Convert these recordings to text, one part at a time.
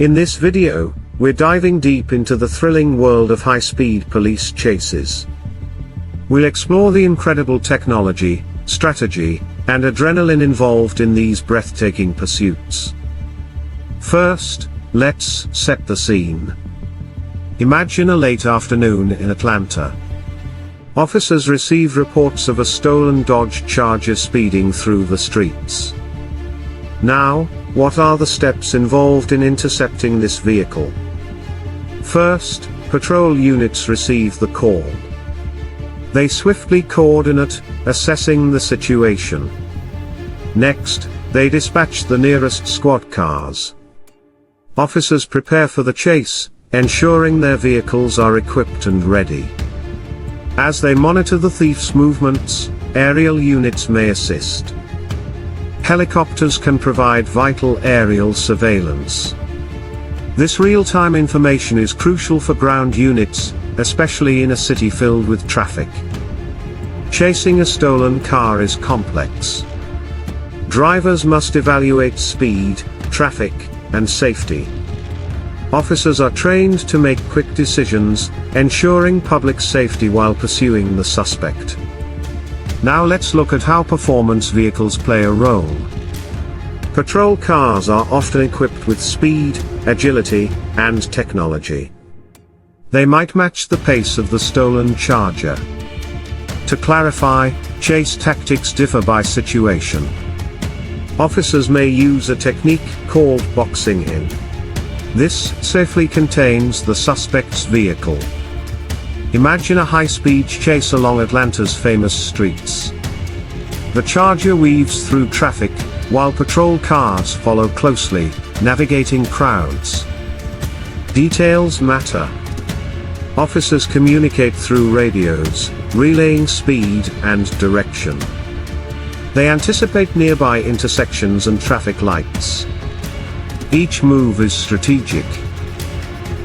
In this video, we're diving deep into the thrilling world of high-speed police chases. We'll explore the incredible technology, strategy, and adrenaline involved in these breathtaking pursuits. First, let's set the scene. Imagine a late afternoon in Atlanta. Officers receive reports of a stolen Dodge Charger speeding through the streets. Now, what are the steps involved in intercepting this vehicle? First, patrol units receive the call. They swiftly coordinate, assessing the situation. Next, they dispatch the nearest squad cars. Officers prepare for the chase, ensuring their vehicles are equipped and ready. As they monitor the thief's movements, aerial units may assist. Helicopters can provide vital aerial surveillance. This real-time information is crucial for ground units, especially in a city filled with traffic. Chasing a stolen car is complex. Drivers must evaluate speed, traffic, and safety. Officers are trained to make quick decisions, ensuring public safety while pursuing the suspect. Now let's look at how performance vehicles play a role. Patrol cars are often equipped with speed, agility, and technology. They might match the pace of the stolen Charger. To clarify, chase tactics differ by situation. Officers may use a technique called boxing in. This safely contains the suspect's vehicle. Imagine a high-speed chase along Atlanta's famous streets. The Charger weaves through traffic, while patrol cars follow closely, navigating crowds. Details matter. Officers communicate through radios, relaying speed and direction. They anticipate nearby intersections and traffic lights. Each move is strategic.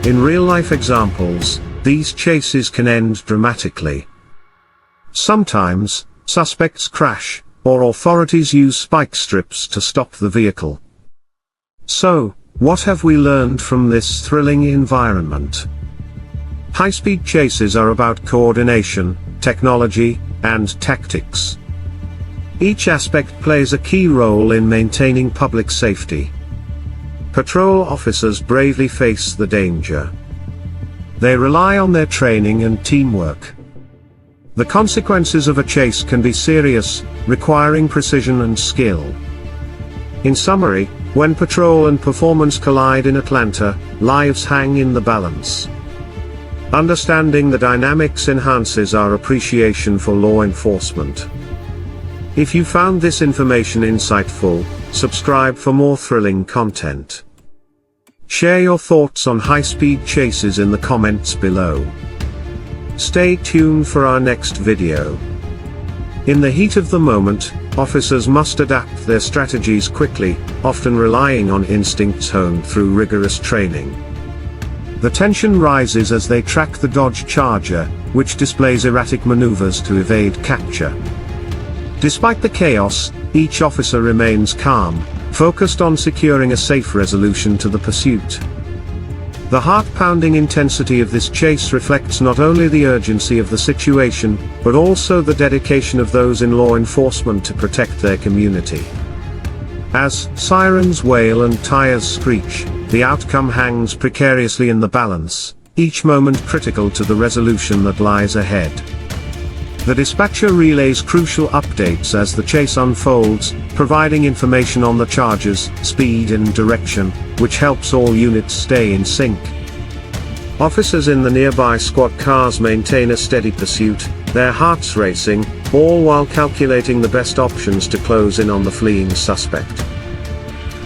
In real-life examples, these chases can end dramatically. Sometimes, suspects crash, or authorities use spike strips to stop the vehicle. So, what have we learned from this thrilling environment? High-speed chases are about coordination, technology, and tactics. Each aspect plays a key role in maintaining public safety. Patrol officers bravely face the danger. They rely on their training and teamwork. The consequences of a chase can be serious, requiring precision and skill. In summary, when patrol and performance collide in Atlanta, lives hang in the balance. Understanding the dynamics enhances our appreciation for law enforcement. If you found this information insightful, subscribe for more thrilling content. Share your thoughts on high-speed chases in the comments below. Stay tuned for our next video. In the heat of the moment, officers must adapt their strategies quickly, often relying on instincts honed through rigorous training. The tension rises as they track the Dodge Charger, which displays erratic maneuvers to evade capture. Despite the chaos, each officer remains calm, focused on securing a safe resolution to the pursuit. The heart-pounding intensity of this chase reflects not only the urgency of the situation, but also the dedication of those in law enforcement to protect their community. As sirens wail and tires screech, the outcome hangs precariously in the balance, each moment critical to the resolution that lies ahead. The dispatcher relays crucial updates as the chase unfolds, providing information on the Charger's speed and direction, which helps all units stay in sync. Officers in the nearby squad cars maintain a steady pursuit, their hearts racing, all while calculating the best options to close in on the fleeing suspect.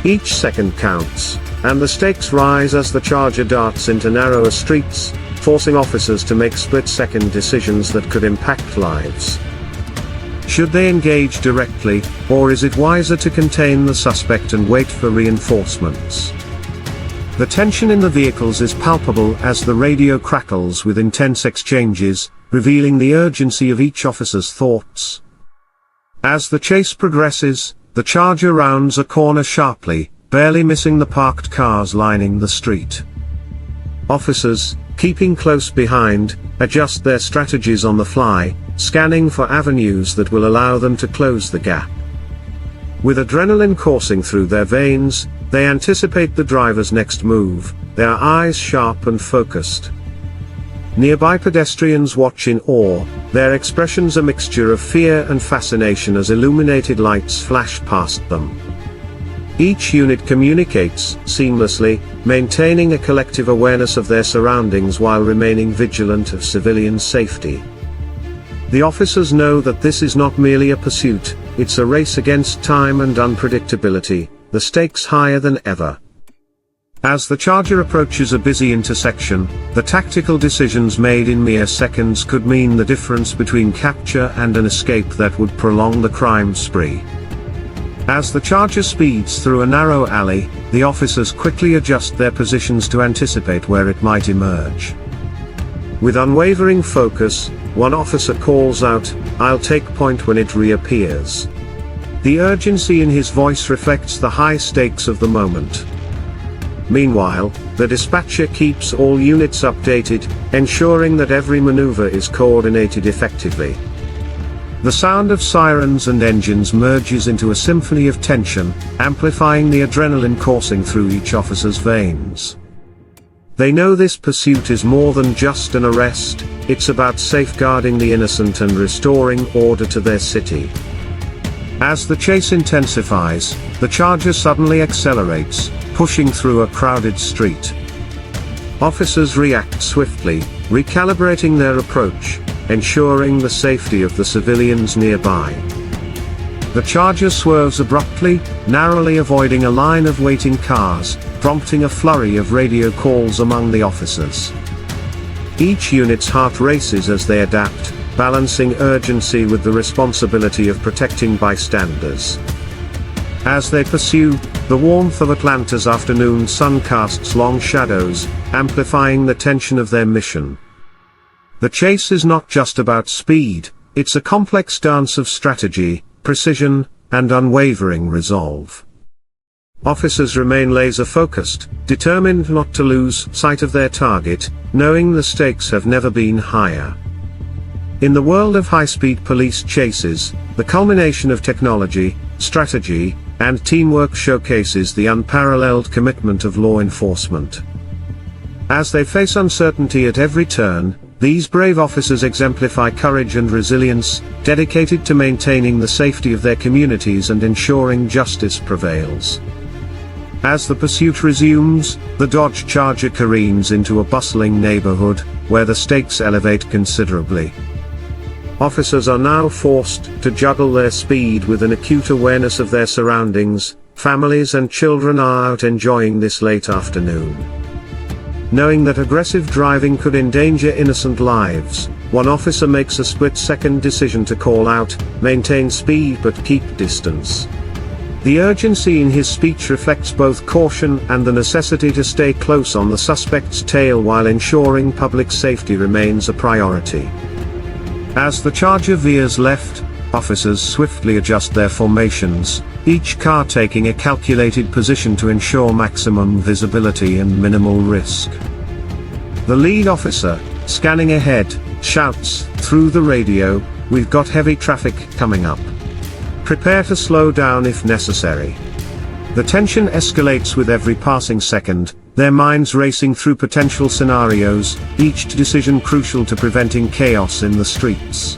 Each second counts, and the stakes rise as the Charger darts into narrower streets, forcing officers to make split-second decisions that could impact lives. Should they engage directly, or is it wiser to contain the suspect and wait for reinforcements? The tension in the vehicles is palpable as the radio crackles with intense exchanges, revealing the urgency of each officer's thoughts. As the chase progresses, the Charger rounds a corner sharply, barely missing the parked cars lining the street. Officers, keeping close behind, adjust their strategies on the fly, scanning for avenues that will allow them to close the gap. With adrenaline coursing through their veins, they anticipate the driver's next move, their eyes sharp and focused. Nearby pedestrians watch in awe, their expressions a mixture of fear and fascination as illuminated lights flash past them. Each unit communicates seamlessly, maintaining a collective awareness of their surroundings while remaining vigilant of civilian safety. The officers know that this is not merely a pursuit, it's a race against time and unpredictability, the stakes higher than ever. As the Charger approaches a busy intersection, the tactical decisions made in mere seconds could mean the difference between capture and an escape that would prolong the crime spree. As the Charger speeds through a narrow alley, the officers quickly adjust their positions to anticipate where it might emerge. With unwavering focus, one officer calls out, "I'll take point when it reappears." The urgency in his voice reflects the high stakes of the moment. Meanwhile, the dispatcher keeps all units updated, ensuring that every maneuver is coordinated effectively. The sound of sirens and engines merges into a symphony of tension, amplifying the adrenaline coursing through each officer's veins. They know this pursuit is more than just an arrest, it's about safeguarding the innocent and restoring order to their city. As the chase intensifies, the Charger suddenly accelerates, pushing through a crowded street. Officers react swiftly, recalibrating their approach, ensuring the safety of the civilians nearby. The Charger swerves abruptly, narrowly avoiding a line of waiting cars, prompting a flurry of radio calls among the officers. Each unit's heart races as they adapt, balancing urgency with the responsibility of protecting bystanders. As they pursue, the warmth of Atlanta's afternoon sun casts long shadows, amplifying the tension of their mission. The chase is not just about speed, it's a complex dance of strategy, precision, and unwavering resolve. Officers remain laser-focused, determined not to lose sight of their target, knowing the stakes have never been higher. In the world of high-speed police chases, the culmination of technology, strategy, and teamwork showcases the unparalleled commitment of law enforcement. As they face uncertainty at every turn, these brave officers exemplify courage and resilience, dedicated to maintaining the safety of their communities and ensuring justice prevails. As the pursuit resumes, the Dodge Charger careens into a bustling neighborhood, where the stakes elevate considerably. Officers are now forced to juggle their speed with an acute awareness of their surroundings. Families and children are out enjoying this late afternoon. Knowing that aggressive driving could endanger innocent lives, one officer makes a split-second decision to call out, "Maintain speed but keep distance." The urgency in his speech reflects both caution and the necessity to stay close on the suspect's tail while ensuring public safety remains a priority. As the Charger veers left, officers swiftly adjust their formations, each car taking a calculated position to ensure maximum visibility and minimal risk. The lead officer, scanning ahead, shouts through the radio, "We've got heavy traffic coming up. Prepare to slow down if necessary." The tension escalates with every passing second, their minds racing through potential scenarios, each decision crucial to preventing chaos in the streets.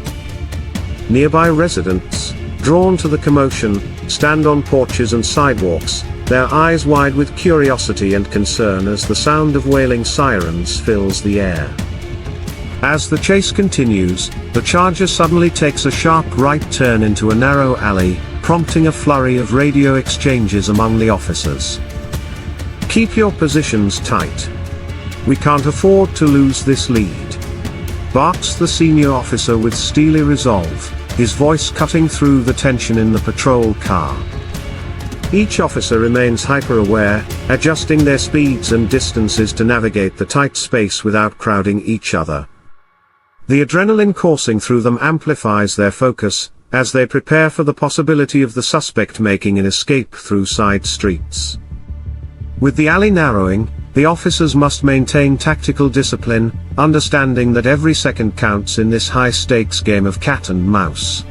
Nearby residents, drawn to the commotion, stand on porches and sidewalks, their eyes wide with curiosity and concern as the sound of wailing sirens fills the air. As the chase continues, the Charger suddenly takes a sharp right turn into a narrow alley, prompting a flurry of radio exchanges among the officers. "Keep your positions tight. We can't afford to lose this lead," barks the senior officer with steely resolve, his voice cutting through the tension in the patrol car. Each officer remains hyper-aware, adjusting their speeds and distances to navigate the tight space without crowding each other. The adrenaline coursing through them amplifies their focus, as they prepare for the possibility of the suspect making an escape through side streets. With the alley narrowing, the officers must maintain tactical discipline, understanding that every second counts in this high-stakes game of cat and mouse.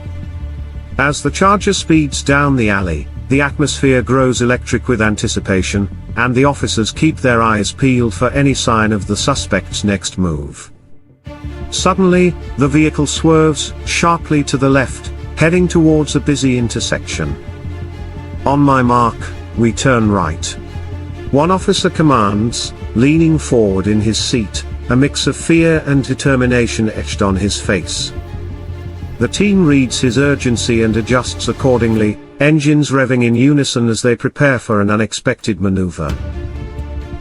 As the Charger speeds down the alley, the atmosphere grows electric with anticipation, and the officers keep their eyes peeled for any sign of the suspect's next move. Suddenly, the vehicle swerves sharply to the left, heading towards a busy intersection. On my mark, we turn right. One officer commands, leaning forward in his seat, a mix of fear and determination etched on his face. The team reads his urgency and adjusts accordingly, engines revving in unison as they prepare for an unexpected maneuver.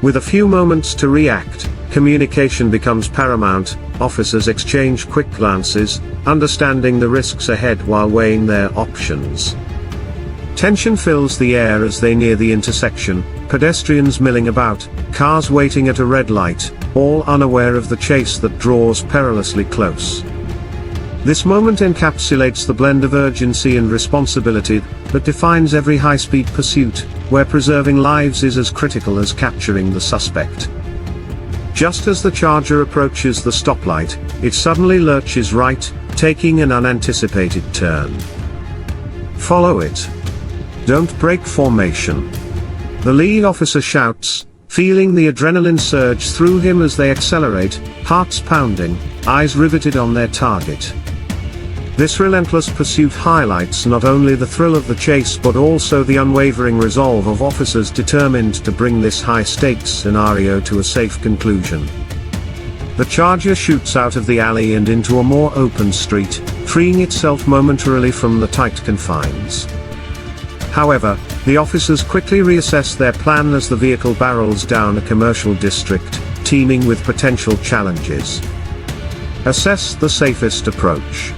With a few moments to react, communication becomes paramount. Officers exchange quick glances, understanding the risks ahead while weighing their options. Tension fills the air as they near the intersection, pedestrians milling about, cars waiting at a red light, all unaware of the chase that draws perilously close. This moment encapsulates the blend of urgency and responsibility that defines every high-speed pursuit, where preserving lives is as critical as capturing the suspect. Just as the Charger approaches the stoplight, it suddenly lurches right, taking an unanticipated turn. Follow it. Don't break formation. The lead officer shouts, feeling the adrenaline surge through him as they accelerate, hearts pounding, eyes riveted on their target. This relentless pursuit highlights not only the thrill of the chase but also the unwavering resolve of officers determined to bring this high-stakes scenario to a safe conclusion. The Charger shoots out of the alley and into a more open street, freeing itself momentarily from the tight confines. However, the officers quickly reassess their plan as the vehicle barrels down a commercial district, teeming with potential challenges. Assess the safest approach,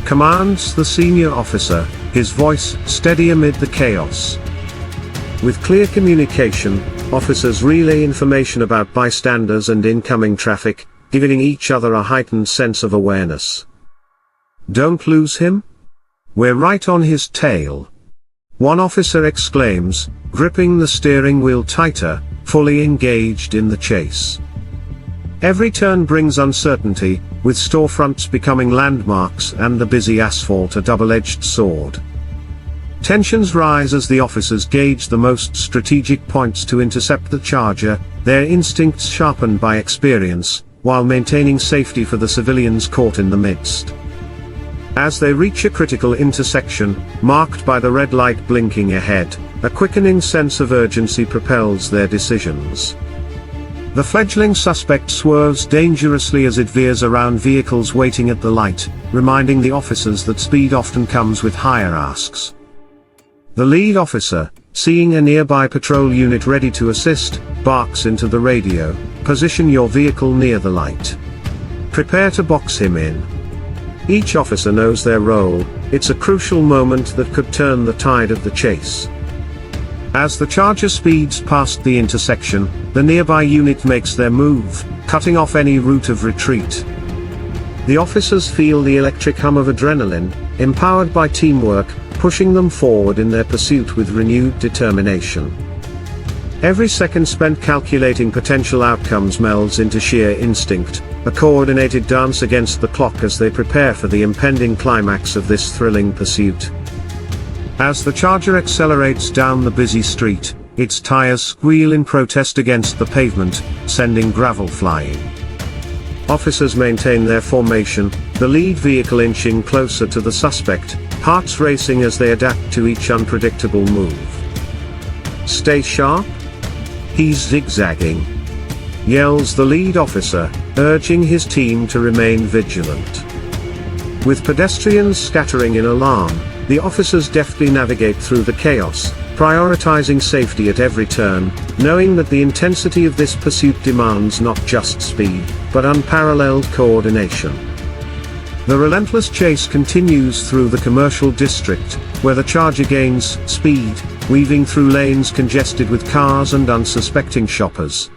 commands the senior officer, his voice steady amid the chaos. With clear communication, officers relay information about bystanders and incoming traffic, giving each other a heightened sense of awareness. Don't lose him? We're right on his tail. One officer exclaims, gripping the steering wheel tighter, fully engaged in the chase. Every turn brings uncertainty, with storefronts becoming landmarks and the busy asphalt a double-edged sword. Tensions rise as the officers gauge the most strategic points to intercept the Charger, their instincts sharpened by experience, while maintaining safety for the civilians caught in the midst. As they reach a critical intersection, marked by the red light blinking ahead, a quickening sense of urgency propels their decisions. The fledgling suspect swerves dangerously as it veers around vehicles waiting at the light, reminding the officers that speed often comes with higher asks. The lead officer, seeing a nearby patrol unit ready to assist, barks into the radio, "Position your vehicle near the light. Prepare to box him in." Each officer knows their role. It's a crucial moment that could turn the tide of the chase. As the Charger speeds past the intersection, the nearby unit makes their move, cutting off any route of retreat. The officers feel the electric hum of adrenaline, empowered by teamwork, pushing them forward in their pursuit with renewed determination. Every second spent calculating potential outcomes melds into sheer instinct, a coordinated dance against the clock as they prepare for the impending climax of this thrilling pursuit. As the Charger accelerates down the busy street, its tires squeal in protest against the pavement, sending gravel flying. Officers maintain their formation, the lead vehicle inching closer to the suspect, hearts racing as they adapt to each unpredictable move. "Stay sharp? He's zigzagging," yells the lead officer, urging his team to remain vigilant. With pedestrians scattering in alarm, the officers deftly navigate through the chaos, prioritizing safety at every turn, knowing that the intensity of this pursuit demands not just speed, but unparalleled coordination. The relentless chase continues through the commercial district, where the Charger gains speed, weaving through lanes congested with cars and unsuspecting shoppers.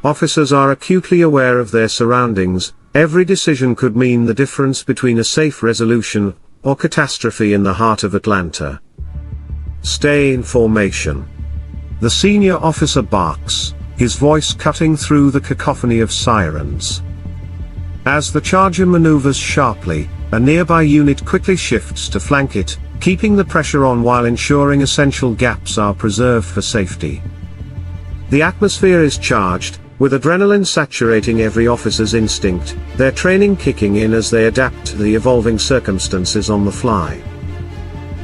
Officers are acutely aware of their surroundings. Every decision could mean the difference between a safe resolution or catastrophe in the heart of Atlanta. Stay in formation. The senior officer barks, his voice cutting through the cacophony of sirens. As the Charger maneuvers sharply, a nearby unit quickly shifts to flank it, keeping the pressure on while ensuring essential gaps are preserved for safety. The atmosphere is charged, with adrenaline saturating every officer's instinct, their training kicking in as they adapt to the evolving circumstances on the fly.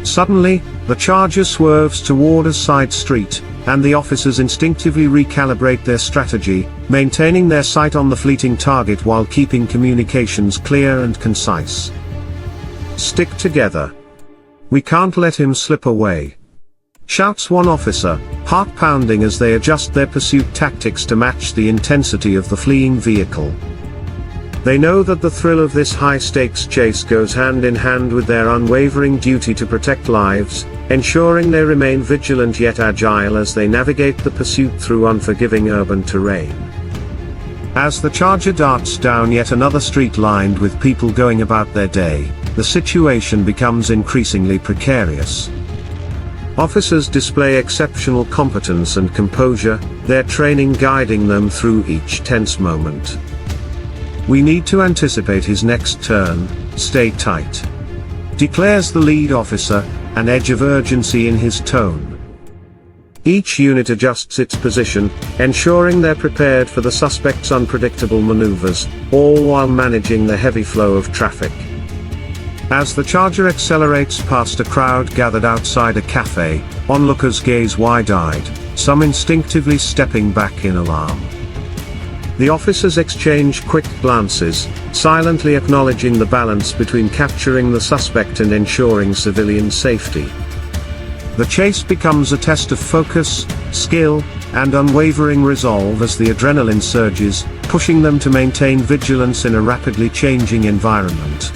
Suddenly, the Charger swerves toward a side street, and the officers instinctively recalibrate their strategy, maintaining their sight on the fleeting target while keeping communications clear and concise. "Stick together. We can't let him slip away," shouts one officer, heart pounding as they adjust their pursuit tactics to match the intensity of the fleeing vehicle. They know that the thrill of this high-stakes chase goes hand in hand with their unwavering duty to protect lives, ensuring they remain vigilant yet agile as they navigate the pursuit through unforgiving urban terrain. As the Charger darts down yet another street lined with people going about their day, the situation becomes increasingly precarious. Officers display exceptional competence and composure, their training guiding them through each tense moment. "We need to anticipate his next turn, stay tight," declares the lead officer, an edge of urgency in his tone. Each unit adjusts its position, ensuring they're prepared for the suspect's unpredictable maneuvers, all while managing the heavy flow of traffic. As the Charger accelerates past a crowd gathered outside a cafe, onlookers gaze wide-eyed, some instinctively stepping back in alarm. The officers exchange quick glances, silently acknowledging the balance between capturing the suspect and ensuring civilian safety. The chase becomes a test of focus, skill, and unwavering resolve as the adrenaline surges, pushing them to maintain vigilance in a rapidly changing environment.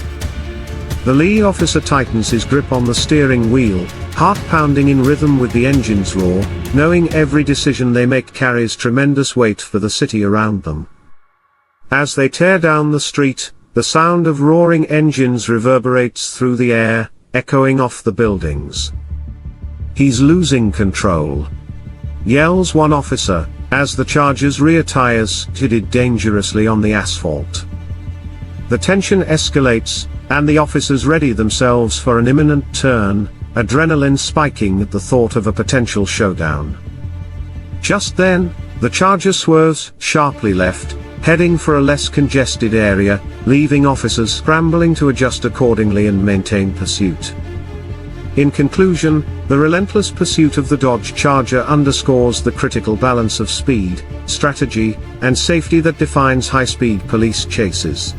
The lead officer tightens his grip on the steering wheel, heart pounding in rhythm with the engine's roar, knowing every decision they make carries tremendous weight for the city around them. As they tear down the street, the sound of roaring engines reverberates through the air, echoing off the buildings. "He's losing control," yells one officer, as the Charger's rear tires skidded dangerously on the asphalt. The tension escalates, and the officers ready themselves for an imminent turn, adrenaline spiking at the thought of a potential showdown. Just then, the Charger swerves sharply left, heading for a less congested area, leaving officers scrambling to adjust accordingly and maintain pursuit. In conclusion, the relentless pursuit of the Dodge Charger underscores the critical balance of speed, strategy, and safety that defines high-speed police chases.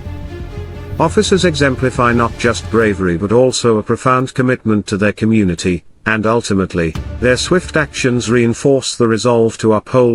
Officers exemplify not just bravery but also a profound commitment to their community, and ultimately, their swift actions reinforce the resolve to uphold